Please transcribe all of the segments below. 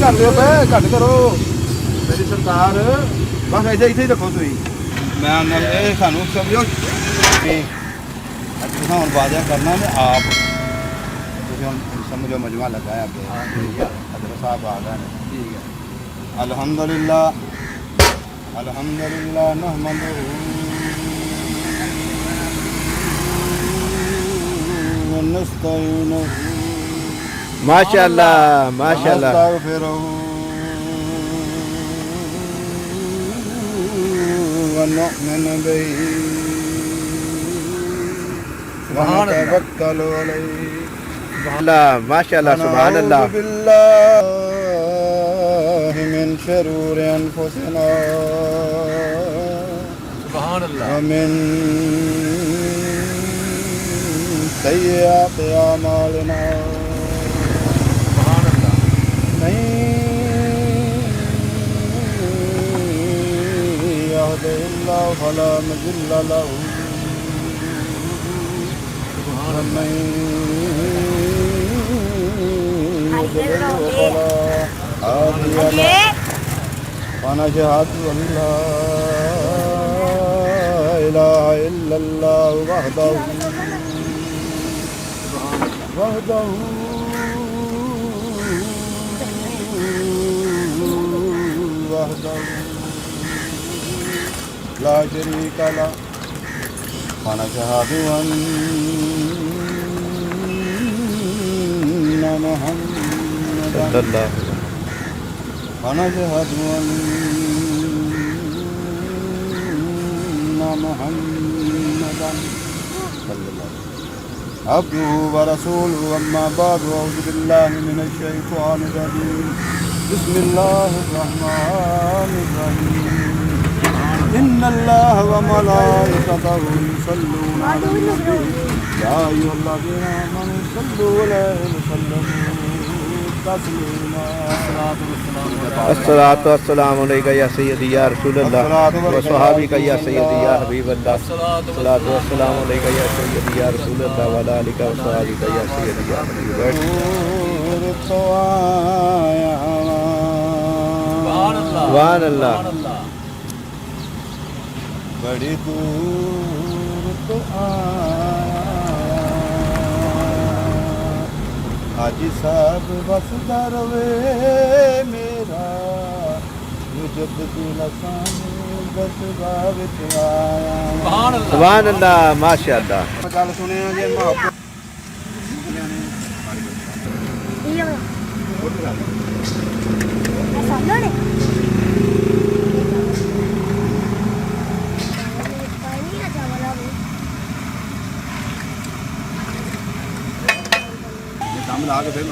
करते हो पे घट करो मेरी सरकार बस ऐसे ही रखो तुम मैं सानू समझो हम बाजा करना ने आप समझो मजमा लगाया हजरत साहब आ गए ठीक है अल्हम्दुलिल्लाह अल्हम्दुलिल्लाह नहमदुहु व नस्तईनुहु माशाअल्लाह माशाअल्लाह नस्तगफिरुहु व नु'मिनु बिही व नतवक्कलु अलैहि माशाअल्लाह सुभान अल्लाह मिन शुरूरि अनफुसिना सुभान अल्लाह व मिन सय्यिआति अमालिना सुभान अल्लाह मन यहदिहिल्लाहु फला मुदिल्ल लहु व मन ونشهد أن لا إله إلا الله وحده لا شريك له ونشهد أن محمدا ونشهد أن محمدا عبده ورسوله أما بعد أعوذ بالله من الشيطان الرجيم بسم الله الرحمن الرحيم إن الله وملائكته يصلون على النبي يا أيها الذين آمنوا صلوا عليه وسلموا अस्सलातु वस्सलामु अलैका या सय्यदी या रसूल अल्लाह व सहाबिका या सय्यदी या हबीब अल्लाह अस्सलातु वस्सलामु अलैका या सय्यदी या रसूल अल्लाह व आलिका व सहाबिका या सय्यदी या हबीब सुभान अल्लाह बड़ी दूर तो हाजी साहब बस दरवे मेरा जब दिल बस बाविच आया सुभान अल्लाह माशाअल्लाह गल सुने जे ला के फिर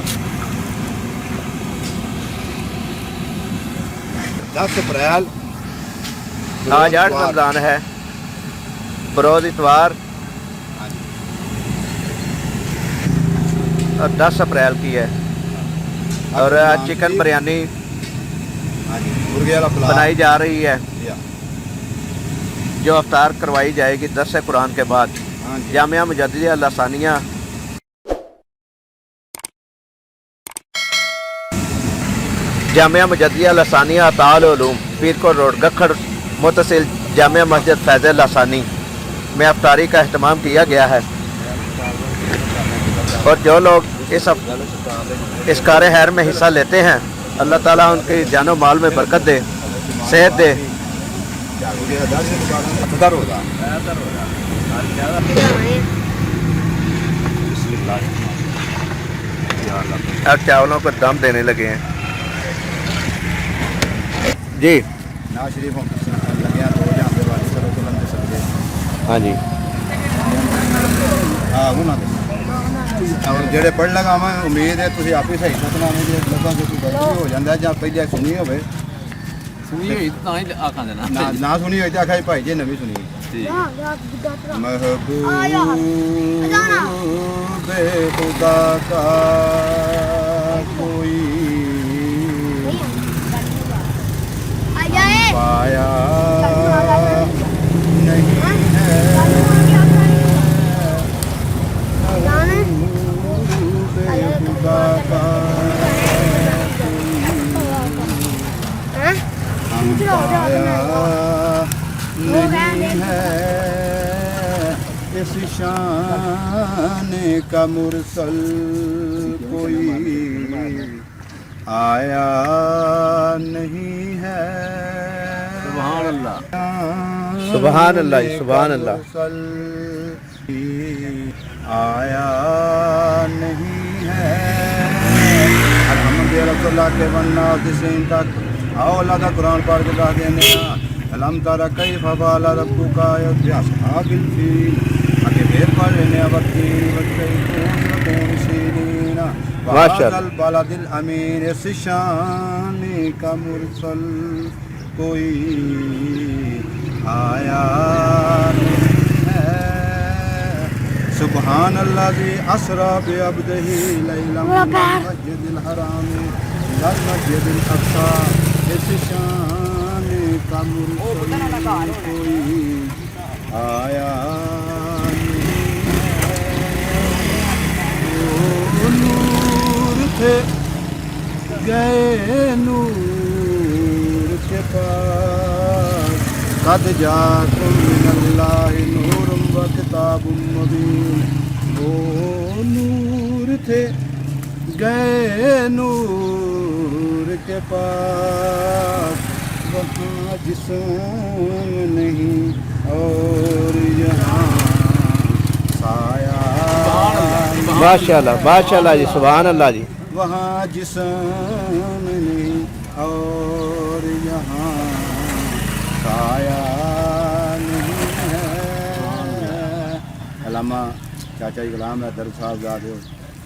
10 अप्रैल आज 8 रमज़ान है बरोज़ इतवार और 10 अप्रैल की है और आज चिकन बिरयानी बनाई जा रही है जो अफ्तार करवाई जाएगी 10 कुरान के बाद जामिया मुजद्दिदा लसानिया जामिया मुजद्दिदा लसानिया ताल उलूम पीरकोट रोड गखड़ मुतसिल जामिया मस्जिद फैज़ल लसानी में अफ्तारी का अहतमाम किया गया है और जो लोग इस कार खैर में हिस्सा लेते हैं अल्लाह ताला उनकी जानो माल में बरकत दे सेहत दे। अब चावलों को दम देने लगे हैं जी। ना शरीफ लगे तो हाँ जी हाँ वो ना और जेड़े पढ़ लगा मैं उम्मीद है तुम आप ही सही सोचना जो लोगों को गलती हो जाता है जहाँ पहले सुनी हो ना सुनी हो तो आखा भाई जी नवी सुनी महबूब खुदा का कोई पाया नहीं है महबूब खुदा का पाया नहीं है इस शान का मुरसल कोई आया नहीं है। सुभान अल्लाह, सुभान अल्लाह, सुभान अल्लाह। आया नहीं है। अल्हम्दुलिल्लाह के बनना दिसें तक आओ अल्लाह का कुरान पढ़ के गा देने अलम तारा कैफ फअल रब्बुका बिअस्हाबिल फील आगे फिर पढ़ लेने वक्ती वक्ती कौन सीरीना वाशल बलदिल अमीन इस शान का मुरसल कोई आया नहीं है। सुबहान अल्लाज़ी असरा बिअब्दिही लैलन मिनल मस्जिदिल हराम इलल मस्जिदिल अक़सा इस शान का मुरसल कोई आया नहीं है। वो नूर थे गए नूर के पास कद जाकुम मिनल्लाहि नूरुम व किताबुम मुबीन। वो नूर थे गए नूर के पास वहाँ जिस्म नहीं और यहाँ साया। माशाल्लाह, माशाल्लाह जी, सुभान अल्लाह जी। वहाँ जिस्म नहीं और यहाँ साया नहीं है। अलामा चाचा जी गुलाम हैदर साहब दा दिओ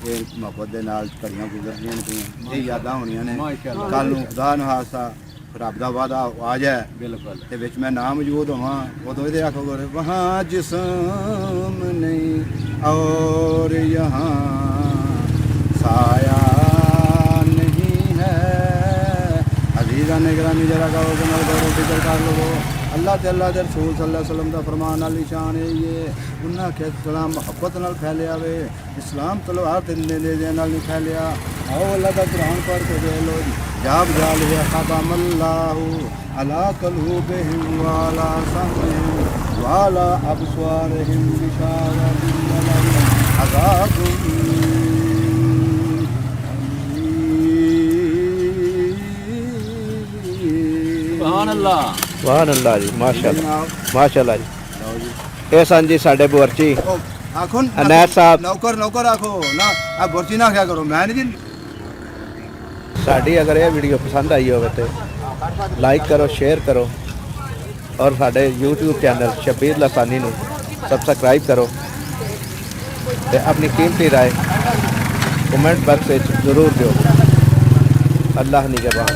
ये मोहब्बत दे नाल घड़ियां गुजरदियां ने ये यादां होणियां ने कल नूं खुदा न हासा रब दा वादा आ जाए बिल्कुल ते विच मैं ना मौजूद होवां उदों इहदे आखोगे वहाँ जिस्म नहीं और यहाँ साया नहीं है। अजीज़ा ने गिरामी जरा गाओ जनाब गौरव फिक्र कर लो अल्लाह ते अल्लाह दे रसूल सल्लल्लाहु अलैहि वसल्लम दा फरमान अली शान है ये उन्हां के सलाम मोहब्बत नाल फैलिया वे इस्लाम तलवार ते दे नाल नहीं फैलिया। आओ अल्लाह दा कुरान पढ़ के दे लो जाब जाल है खतमल्लाहु अला कलूबिहिम वाला समहिम वाला अबस्वारिहिम बिशारतिन लहुम अज़ाबुन। सुभान अल्लाह, सुभान अल्लाह जी, माशाल्लाह, माशाल्लाह जी। ਇਹ ਸਨ ਜੀ ਸਾਡੇ ਬੁਰਜੀ आखो अनैत साहब। नौकर नौकर आखो ना आप बुर्जी ना क्या करो मैं नहीं ਸਾਡੀ ਅਗਰ ਇਹ ਵੀਡੀਓ ਪਸੰਦ ਆਈ ਹੋਵੇ ਤੇ ਲਾਈਕ ਕਰੋ, ਸ਼ੇਅਰ ਕਰੋ ਔਰ ਸਾਡੇ YouTube ਚੈਨਲ ਸ਼ਬੀਰ ਲਸਾਨੀ ਨੂੰ ਸਬਸਕ੍ਰਾਈਬ ਕਰੋ ਤੇ ਆਪਣੀ ਕੀਮਤੀ ਰਾਏ ਕਮੈਂਟ ਬਾਕਸ ਵਿੱਚ ਜ਼ਰੂਰ ਦਿਓ। ਅੱਲਾਹ ਨਿਗਹਿਬਾਨ।